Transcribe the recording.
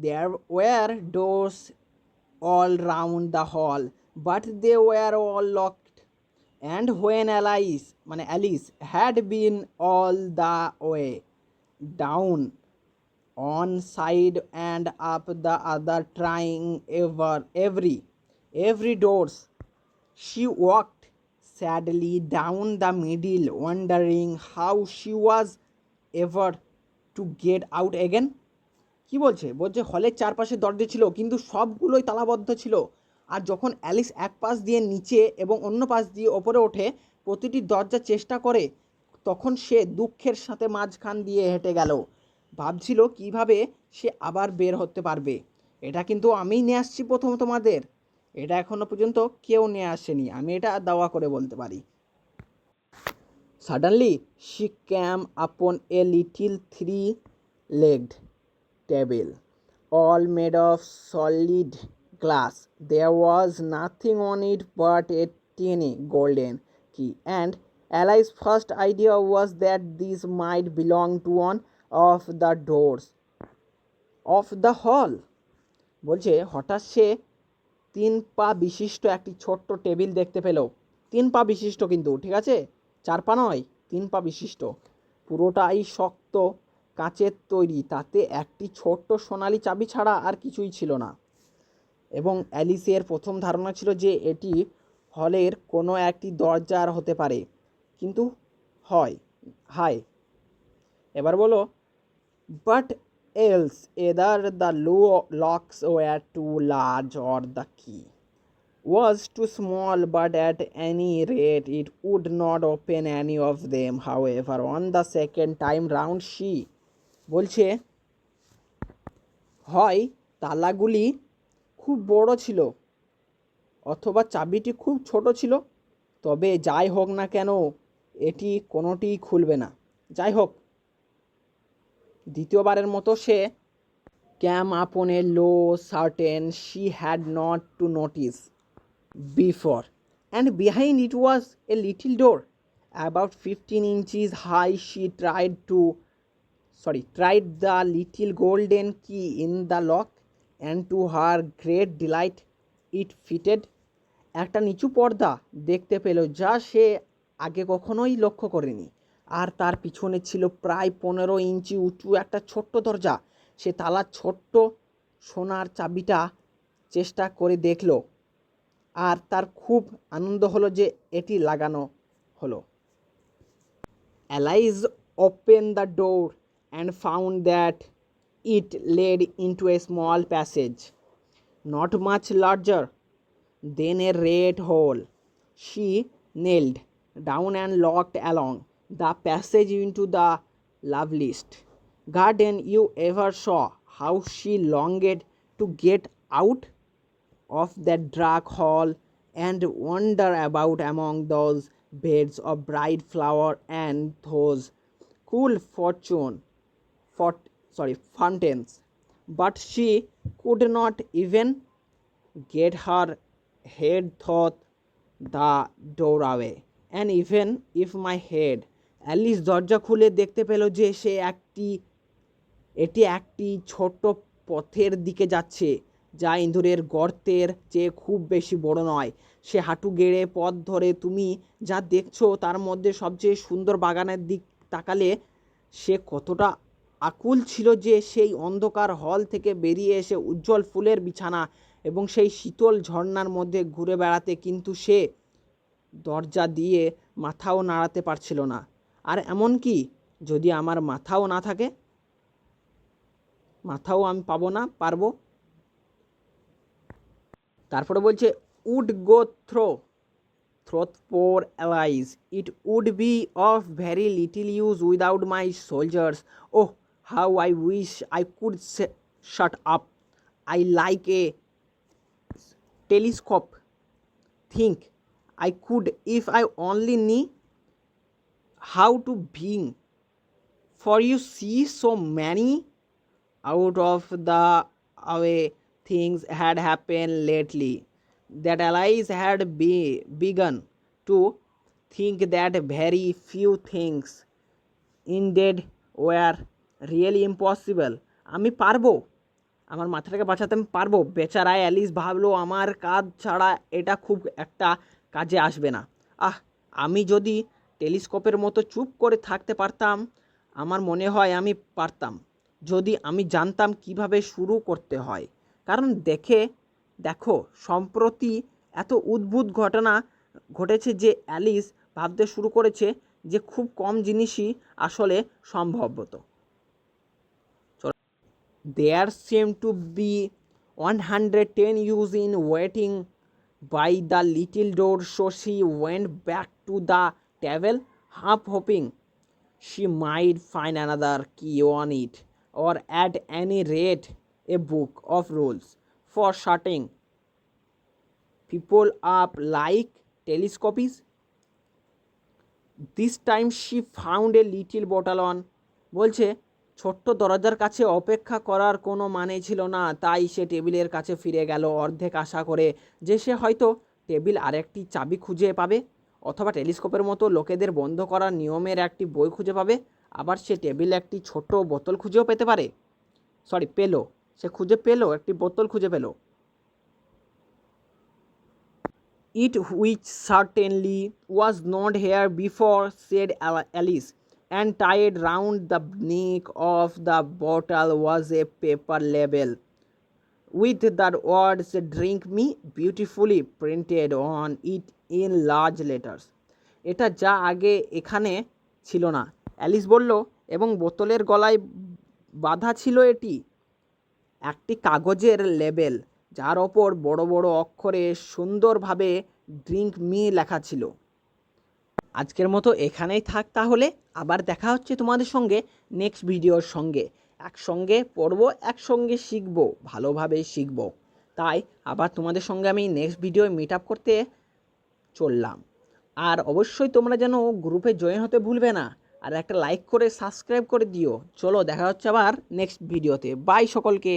There were doors all round the hall, but they were all locked. And when Alice had been all the way down on side and up the other, trying every doors, she walked sadly down the middle, wondering how she was ever to get out again. কি বলছে বলছে হলের চারপাশে দরজা ছিল কিন্তু সবগুলোই তালাবদ্ধ ছিল। আর যখন অ্যালিস এক পাশ দিয়ে নিচে এবং অন্য পাশ দিয়ে ওপরে ওঠে, প্রতিটি দরজা চেষ্টা করে, তখন সে দুঃখের সাথে মাঝখান দিয়ে হেঁটে গেল। ভাবছিল কিভাবে সে আবার বের হতে পারবে। এটা কিন্তু আমিই নিয়ে আসছি প্রথম তোমাদের, এটা এখনো পর্যন্ত কেউ নিয়ে আসেনি, আমি এটা দাওয়া করে বলতে পারি। Suddenly she came upon a little three-legged table, all made of solid glass. There was nothing on it but a tiny golden key, and Alice's first idea was that this might belong to one of the doors of the hall. বলছে হঠাৎ সে 3 পা বিশিষ্ট একটি ছোট্ট table দেখতে পেল। 3 পা বিশিষ্ট কিন্তু, ঠিক আছে, 4 পা নয়, 3 পা বিশিষ্ট, পুরোটাই শক্ত কাচের তৈরি, তাতে একটি ছোট্ট সোনালি চাবি ছাড়া আর কিছুই ছিল না। এবং অ্যালিসের প্রথম ধারণা ছিল যে এটি হলের কোনো একটি দরজার হতে পারে, কিন্তু হায়, এবার বলো, but else either the locks were too large or the key was too small, but at any rate it would not open any of them. However, on the second time round she বলছে হয় তালাগুলি খুব বড় ছিল অথবা চাবিটি খুব ছোট ছিল, তবে যাই হোক না কেন এটি কোনোটিই খুলবে না। যাই হোক, দ্বিতীয়বারের মতো সে came upon a low curtain she had not to notice before, and behind it was a little door about 15 inches high. She tried the little golden key in the lock, and to her great delight it fitted. একটা নিচু পর্দা দেখতে পেল যা সে আগে কখনোই লক্ষ্য করেনি, আর তার পিছনে ছিল প্রায় 15 ইঞ্চি উঁচু একটা ছোট্ট দরজা। সে তালার ছোট্ট সোনার চাবিটা চেষ্টা করে দেখল, আর তার খুব আনন্দ হলো যে এটি লাগানো হলো। Alice opened the door and found that it led into a small passage, not much larger than a red hole. She knelt down and looked along the passage into the loveliest garden you ever saw. How she longed to get out of that dark hall and wander about among those beds of bright flower and those cool fountains, but she could not even get her head thought the doorway. And even if my head, Alice দরজা খুলে দেখতে পেল যে এটি একটি ছোট্ট পথের দিকে যাচ্ছে, যা ইঁদুরের গর্তের চেয়ে খুব বেশি বড় নয়। সে হাঁটু গেড়ে পথ ধরে, তুমি যা দেখছো তার মধ্যে সবচেয়ে সুন্দর বাগানের দিক তাকালে সে কতটা আকুল ছিল যে সেই অন্ধকার হল থেকে বেরিয়ে এসে উজ্জ্বল ফুলের বিছানা এবং সেই শীতল ঝর্ণার মধ্যে ঘুরে বেড়াতে, কিন্তু সে দরজা দিয়ে মাথাও নাড়াতে পারছিল না। আর এমনকি যদি আমার মাথাও না থাকে, মাথাও আমি পারবো। তারপরে বলছে would go through poor Alice, it would be of very little use without my shoulders. Oh how I wish I could shut up, I like a telescope, think I could if I only knew how to being, for you see so many out of the way things had happened lately that Alice had begun to think that very few things indeed were really impossible. আমার মাথাটাকে বাঁচাতে আমি পারবো? বেচারা Alice ভাবলো আমার কাজ ছাড়া এটা খুব একটা কাজে আসবে না। আমি যদি টেলিস্কোপের মতো চুপ করে থাকতে পারতাম, আমার মনে হয় আমি পারতাম, যদি আমি জানতাম কিভাবে শুরু করতে হয়। কারণ দেখো সম্প্রতি এত অদ্ভুত ঘটনা ঘটেছে যে অ্যালিস ভাবতে শুরু করেছে যে খুব কম জিনিসই আসলে সম্ভবত। There seemed to be 110 years in waiting by the little door, so she went back to the table, half hoping she might find another key on it, or at any rate a book of rules for shutting people up like telescopies. This time she found a little bottle on. বলছে ছোট্ট দরজার কাছে অপেক্ষা করার কোনো মানে ছিল না, তাই সে টেবিলের কাছে ফিরে গেল অর্ধেক আশা করে যে সে হয়তো টেবিল আরেকটি চাবি খুঁজে পাবে, অথবা টেলিস্কোপের মতো লোকেদের বন্ধ করার নিয়মের একটি বই খুঁজে পাবে। আবার সে টেবিলে একটি ছোট বোতল খুঁজেও পেতে পারে। পেলো, সে খুঁজে পেলো, একটি বোতল খুঁজে পেলো। It which certainly was not here before, said Alice, and tied round the neck of the bottle was a paper label with the words "Drink me" beautifully printed on it in large letters. এটা যা আগে এখানে ছিল না, Alice বলল, এবং বোতলের গলায় বাঁধা ছিল এটি একটি কাগজের লেবেল, যার ওপর বড় বড় অক্ষরে সুন্দরভাবে ড্রিঙ্ক মি লেখা ছিল। আজকের মতো এখানেই থাক তাহলে, আবার দেখা হচ্ছে তোমাদের সঙ্গে নেক্সট ভিডিওর সঙ্গে। একসঙ্গে পড়বো, একসঙ্গে শিখবো, ভালোভাবে শিখবো। তাই আবার তোমাদের সঙ্গে আমি নেক্সট ভিডিও মিট আপ করতে চললাম। আর অবশ্যই তোমরা যেন গ্রুপে জয়েন হতে ভুলবে না, আর একটা লাইক করে সাবস্ক্রাইব করে দিও। চলো দেখা হচ্ছে আবার নেক্সট ভিডিওতে। বাই সকলকে।